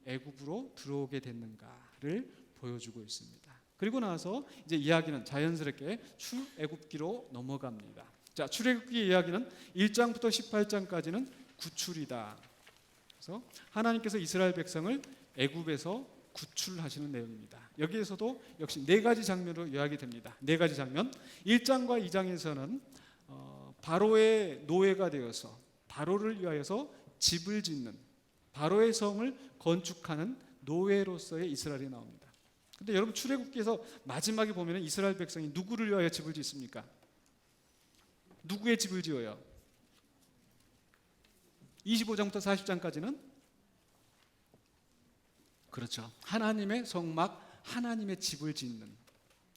애굽으로 들어오게 됐는가를 보여주고 있습니다. 그리고 나서 이제 이야기는 자연스럽게 출애굽기로 넘어갑니다. 자, 출애굽기 이야기는 1장부터 18장까지는 구출이다. 그래서 하나님께서 이스라엘 백성을 애굽에서 구출하시는 내용입니다. 여기에서도 역시 네 가지 장면으로 요약이 됩니다. 네 가지 장면. 1장과 2장에서는 바로의 노예가 되어서 바로를 위하여서 집을 짓는, 바로의 성을 건축하는 노예로서의 이스라엘이 나옵니다. 근데 여러분, 출애굽기에서 마지막에 보면 이스라엘 백성이 누구를 위하여 집을 짓습니까? 누구의 집을 지어요? 25장부터 40장까지는 그렇죠, 하나님의 성막, 하나님의 집을 짓는,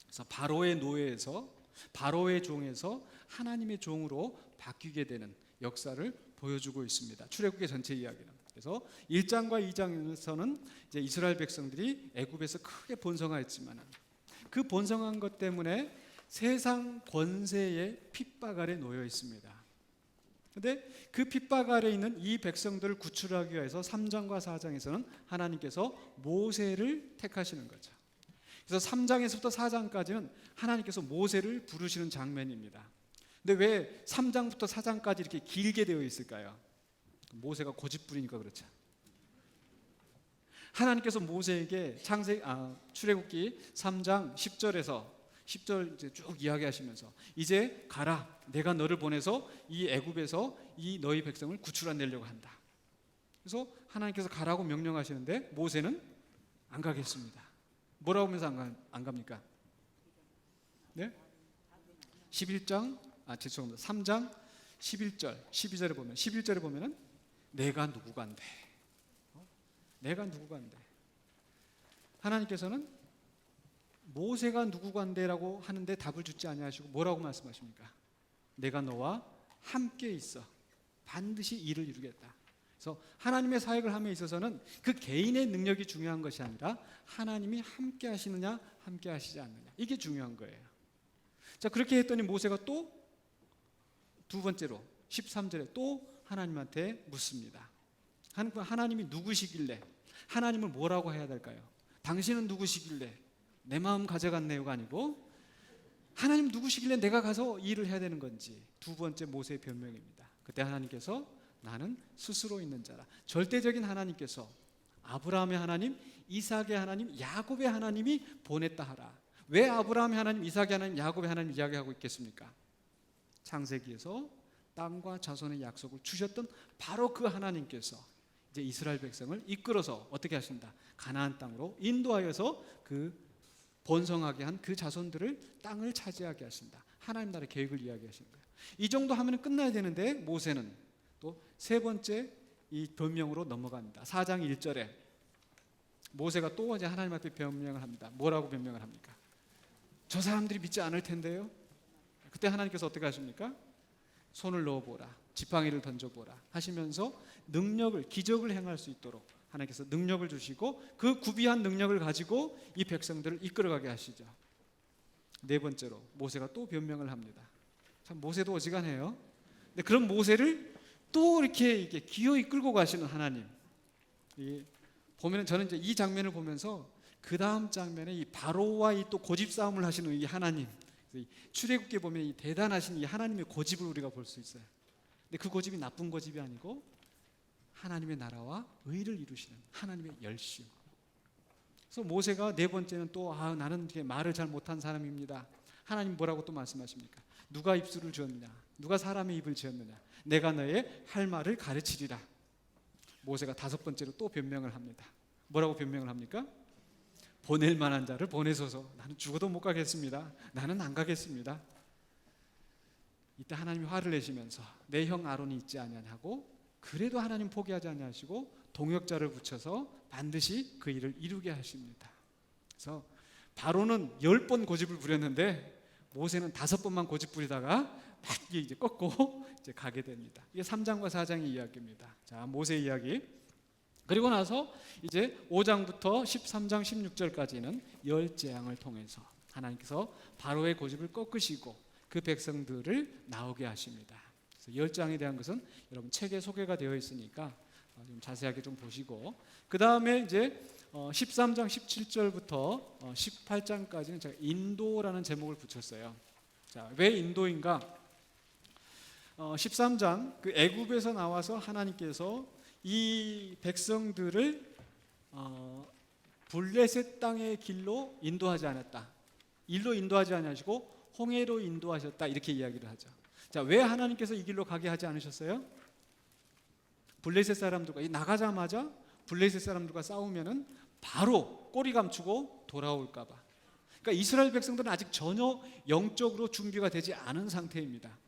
그래서 바로의 노예에서, 바로의 종에서 하나님의 종으로 바뀌게 되는 역사를 보여주고 있습니다. 출애굽기 전체 이야기는. 그래서 1장과 2장에서는 이제 이스라엘 백성들이 애굽에서 크게 번성하였지만 그 번성한 것 때문에 세상 권세의 핍박 아래 놓여 있습니다. 그런데 그 핍박 아래 있는 이 백성들을 구출하기 위해서 3장과 4장에서는 하나님께서 모세를 택하시는 거죠. 그래서 3장에서부터 4장까지는 하나님께서 모세를 부르시는 장면입니다. 근데 왜 3장부터 4장까지 이렇게 길게 되어 있을까요? 모세가 고집부리니까 그렇죠. 하나님께서 모세에게 출애굽기 3장 10절에서 10절 이제 쭉 이야기하시면서 이제 가라, 내가 너를 보내서 이 애굽에서 이 너희 백성을 구출해내려고 한다. 그래서 하나님께서 가라고 명령하시는데 모세는 안 가겠습니다. 뭐라고 하면서 안 갑니까? 네? 3장 11절 12절에 보면 11절에 보면은 내가 누구간데, 내가 누구간데, 하나님께서는 모세가 누구간데라고 하는데 답을 주지 아니하시고 뭐라고 말씀하십니까? 내가 너와 함께 있어 반드시 일을 이루겠다. 그래서 하나님의 사역을 함에 있어서는 그 개인의 능력이 중요한 것이 아니라 하나님이 함께 하시느냐 함께 하시지 않느냐, 이게 중요한 거예요. 자, 그렇게 했더니 모세가 또 두 번째로 13절에 또 하나님한테 묻습니다. 하나님이 누구시길래, 하나님을 뭐라고 해야 될까요? 당신은 누구시길래 내 마음 가져갔네요가 아니고 하나님 누구시길래 내가 가서 일을 해야 되는 건지, 두 번째 모세의 변명입니다. 그때 하나님께서 나는 스스로 있는 자라, 절대적인 하나님께서 아브라함의 하나님, 이삭의 하나님, 야곱의 하나님이 보냈다 하라. 왜 아브라함의 하나님, 이삭의 하나님, 야곱의 하나님 이야기하고 있겠습니까? 창세기에서 땅과 자손의 약속을 주셨던 바로 그 하나님께서 이제 이스라엘 백성을 이끌어서 어떻게 하신다? 가나안 땅으로 인도하여서 그 번성하게 한 그 자손들을 땅을 차지하게 하신다. 하나님 나라의 계획을 이야기하시는 거예요. 이 정도 하면 끝나야 되는데 모세는 또 세 번째 이 변명으로 넘어갑니다. 4장 1절에 모세가 또 이제 하나님 앞에 변명을 합니다. 뭐라고 변명을 합니까? 저 사람들이 믿지 않을 텐데요. 그때 하나님께서 어떻게 하십니까? 손을 넣어보라, 지팡이를 던져보라 하시면서 능력을, 기적을 행할 수 있도록 하나님께서 능력을 주시고 그 구비한 능력을 가지고 이 백성들을 이끌어가게 하시죠. 네 번째로 모세가 또 변명을 합니다. 참 모세도 어지간해요. 근데 그런 모세를 또 이렇게 기어이 끌고 가시는 하나님. 보면 저는 이제 이 장면을 보면서 그 다음 장면에 이 바로와 이 또 고집 싸움을 하시는 이 하나님, 출애굽기에 보면 이 대단하신 이 하나님의 고집을 우리가 볼 수 있어요. 근데 그 고집이 나쁜 고집이 아니고 하나님의 나라와 의를 이루시는 하나님의 열심. 그래서 모세가 네 번째는 또 나는 말을 잘 못한 사람입니다. 하나님 뭐라고 또 말씀하십니까? 누가 입술을 지었느냐? 누가 사람의 입을 지었느냐? 내가 너의 할 말을 가르치리라. 모세가 다섯 번째로 또 변명을 합니다. 뭐라고 변명을 합니까? 보낼 만한 자를 보내소서. 나는 죽어도 못 가겠습니다. 나는 안 가겠습니다. 이때 하나님이 화를 내시면서 내 형 아론이 있지 아니하고, 그래도 하나님 포기하지 아니하시고 동역자를 붙여서 반드시 그 일을 이루게 하십니다. 그래서 바로는 10번 고집을 부렸는데 모세는 5번만 고집 부리다가 막 이제 꺾고 이제 가게 됩니다. 이게 3장과 4장의 이야기입니다. 자, 모세 이야기. 그리고 나서 이제 5장부터 13장 16절까지는 열 재앙을 통해서 하나님께서 바로의 고집을 꺾으시고 그 백성들을 나오게 하십니다. 그래서 열 재앙에 대한 것은 여러분 책에 소개가 되어 있으니까 좀 자세하게 좀 보시고, 그 다음에 이제 13장 17절부터 18장까지는 제가 인도라는 제목을 붙였어요. 자, 왜 인도인가? 13장 그 애굽에서 나와서 하나님께서 이 백성들을 블레셋 땅의 길로 인도하지 않았다. 일로 인도하지 않으시고 홍해로 인도하셨다. 이렇게 이야기를 하죠. 자, 왜 하나님께서 이 길로 가게 하지 않으셨어요? 블레셋 사람들과 나가자마자 블레셋 사람들과 싸우면은 바로 꼬리 감추고 돌아올까 봐. 그러니까 이스라엘 백성들은 아직 전혀 영적으로 준비가 되지 않은 상태입니다.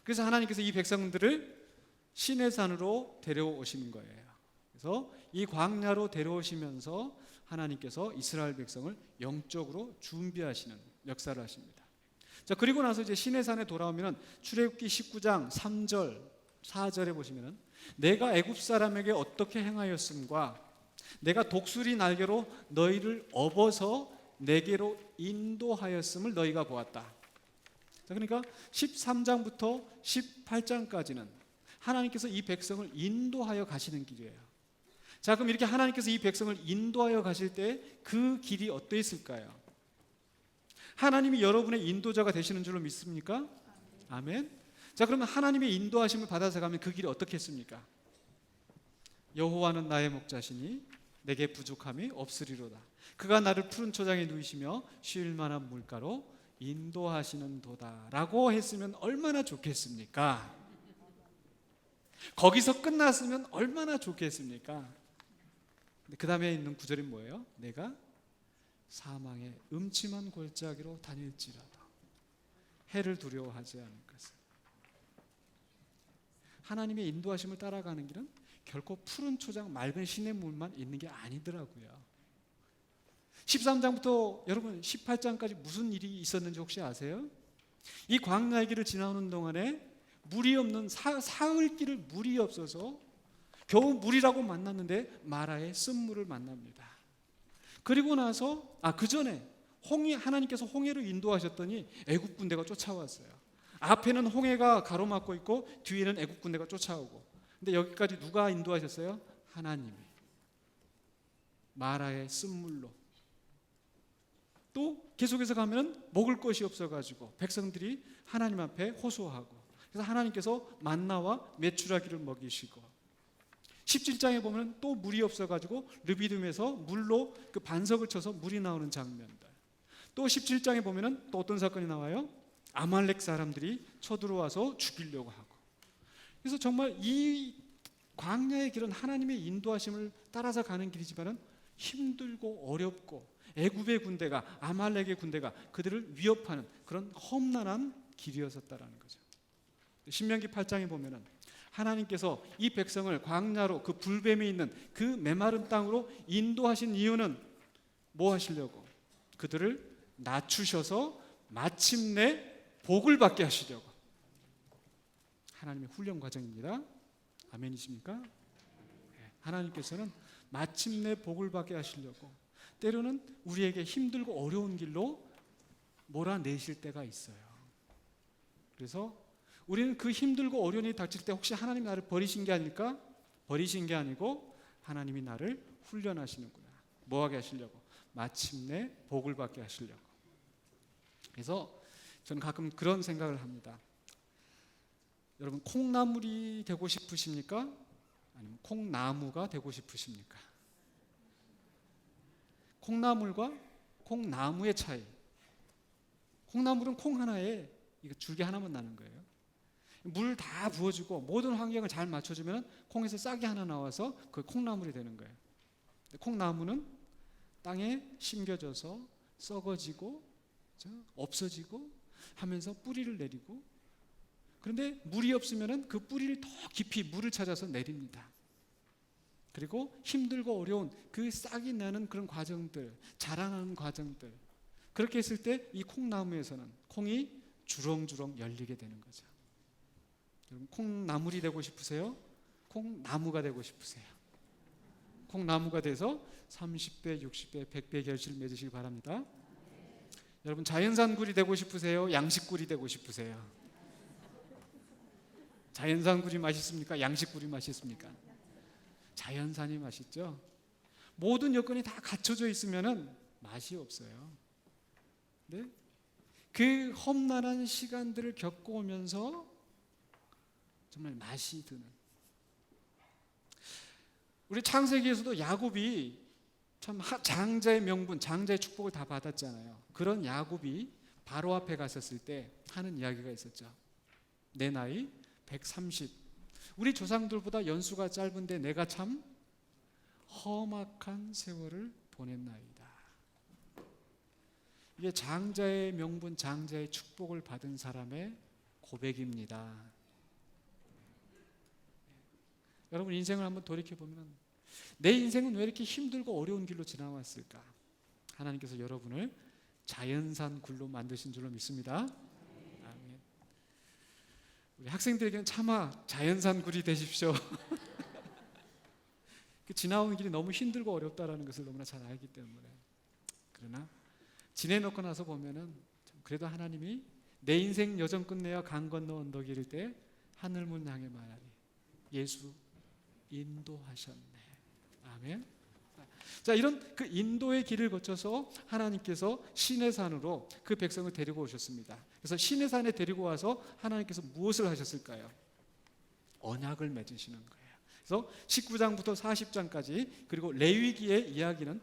그래서 하나님께서 이 백성들을 시내산으로 데려오시는 거예요. 그래서 이 광야로 데려오시면서 하나님께서 이스라엘 백성을 영적으로 준비하시는 역사를 하십니다. 자, 그리고 나서 이제 시내산에 돌아오면은 출애굽기 19장 3절 4절에 보시면은 내가 애굽 사람에게 어떻게 행하였음과 내가 독수리 날개로 너희를 업어서 내게로 인도하였음을 너희가 보았다. 자, 그러니까 13장부터 18장까지는 하나님께서 이 백성을 인도하여 가시는 길이에요. 자, 그럼 이렇게 하나님께서 이 백성을 인도하여 가실 때 그 길이 어떠했을까요? 하나님이 여러분의 인도자가 되시는 줄로 믿습니까? 아멘. 자, 그러면 하나님의 인도하심을 받아서 가면 그 길이 어떻겠습니까? 여호와는 나의 목자시니 내게 부족함이 없으리로다. 그가 나를 푸른 초장에 누이시며 쉴 만한 물가로 인도하시는 도다 라고 했으면 얼마나 좋겠습니까? 거기서 끝났으면 얼마나 좋겠습니까? 그 다음에 있는 구절이 뭐예요? 내가 사망의 음침한 골짜기로 다닐지라도 해를 두려워하지 않을 것을. 하나님의 인도하심을 따라가는 길은 결코 푸른 초장 맑은 시냇물만 있는 게 아니더라고요. 13장부터 여러분 18장까지 무슨 일이 있었는지 혹시 아세요? 이 광야의 길을 지나오는 동안에 물이 없는 사흘길을 물이 없어서 겨우 물이라고 만났는데 마라의 쓴물을 만납니다. 그리고 나서 그 전에 하나님께서 홍해로 인도하셨더니 애굽 군대가 쫓아왔어요. 앞에는 홍해가 가로막고 있고 뒤에는 애굽 군대가 쫓아오고. 근데 여기까지 누가 인도하셨어요? 하나님이. 마라의 쓴물로. 또 계속해서 가면 먹을 것이 없어가지고 백성들이 하나님 앞에 호소하고, 그래서 하나님께서 만나와 메추라기를 먹이시고, 17장에 보면 또 물이 없어가지고 르비딤에서 물로 그 반석을 쳐서 물이 나오는 장면들. 또 17장에 보면은 또 어떤 사건이 나와요? 아말렉 사람들이 쳐들어와서 죽이려고 하고. 그래서 정말 이 광야의 길은 하나님의 인도하심을 따라서 가는 길이지만은 힘들고 어렵고 애굽의 군대가, 아말렉의 군대가 그들을 위협하는 그런 험난한 길이었었다라는 거죠. 신명기 8장에 보면은 하나님께서 이 백성을 광야로 그 불뱀이 있는 그 메마른 땅으로 인도하신 이유는 뭐 하시려고? 그들을 낮추셔서 마침내 복을 받게 하시려고. 하나님의 훈련 과정입니다. 아멘이십니까? 하나님께서는 마침내 복을 받게 하시려고 때로는 우리에게 힘들고 어려운 길로 몰아내실 때가 있어요. 그래서 우리는 그 힘들고 어려움이 닥칠 때 혹시 하나님이 나를 버리신 게 아닐까? 버리신 게 아니고 하나님이 나를 훈련하시는구나. 뭐 하게 하시려고? 마침내 복을 받게 하시려고. 그래서 저는 가끔 그런 생각을 합니다. 여러분, 콩나물이 되고 싶으십니까? 아니면 콩나무가 되고 싶으십니까? 콩나물과 콩나무의 차이. 콩나물은 콩 하나에 줄기 하나만 나는 거예요. 물 다 부어주고 모든 환경을 잘 맞춰주면 콩에서 싹이 하나 나와서 그 콩나물이 되는 거예요. 콩나무는 땅에 심겨져서 썩어지고 없어지고 하면서 뿌리를 내리고, 그런데 물이 없으면 그 뿌리를 더 깊이 물을 찾아서 내립니다. 그리고 힘들고 어려운 그 싹이 나는 그런 과정들, 자라나는 과정들, 그렇게 했을 때 이 콩나무에서는 콩이 주렁주렁 열리게 되는 거죠. 여러분, 콩나물이 되고 싶으세요? 콩나무가 되고 싶으세요? 콩나무가 돼서 30배, 60배, 100배 결실을 맺으시기 바랍니다. 여러분, 자연산 굴이 되고 싶으세요? 양식 굴이 되고 싶으세요? 자연산 굴이 맛있습니까? 양식 굴이 맛있습니까? 자연산이 맛있죠. 모든 여건이 다 갖춰져 있으면은 맛이 없어요. 네? 그 험난한 시간들을 겪어오면서 정말 맛이 드는. 우리 창세기에서도 야곱이 참 장자의 명분, 장자의 축복을 다 받았잖아요. 그런 야곱이 바로 앞에 갔었을 때 하는 이야기가 있었죠. 내 나이 130. 우리 조상들보다 연수가 짧은데 내가 참 험악한 세월을 보냈나이다. 이게 장자의 명분, 장자의 축복을 받은 사람의 고백입니다. 여러분 인생을 한번 돌이켜보면 내 인생은 왜 이렇게 힘들고 어려운 길로 지나왔을까? 하나님께서 여러분을 자연산 굴로 만드신 줄로 믿습니다. 아멘. 우리 학생들에게는 차마 자연산 굴이 되십시오. 그 지나오는 길이 너무 힘들고 어렵다라는 것을 너무나 잘 알기 때문에. 그러나 지내놓고 나서 보면은 그래도 하나님이 내 인생 여정 끝내어 강 건너 언덕 이를 때 하늘문 향해 말하리 예수 인도하셨네. 아멘. 자, 이런 그 인도의 길을 거쳐서 하나님께서 시내산으로 그 백성을 데리고 오셨습니다. 그래서 시내산에 데리고 와서 하나님께서 무엇을 하셨을까요? 언약을 맺으시는 거예요. 그래서 19장부터 40장까지 그리고 레위기의 이야기는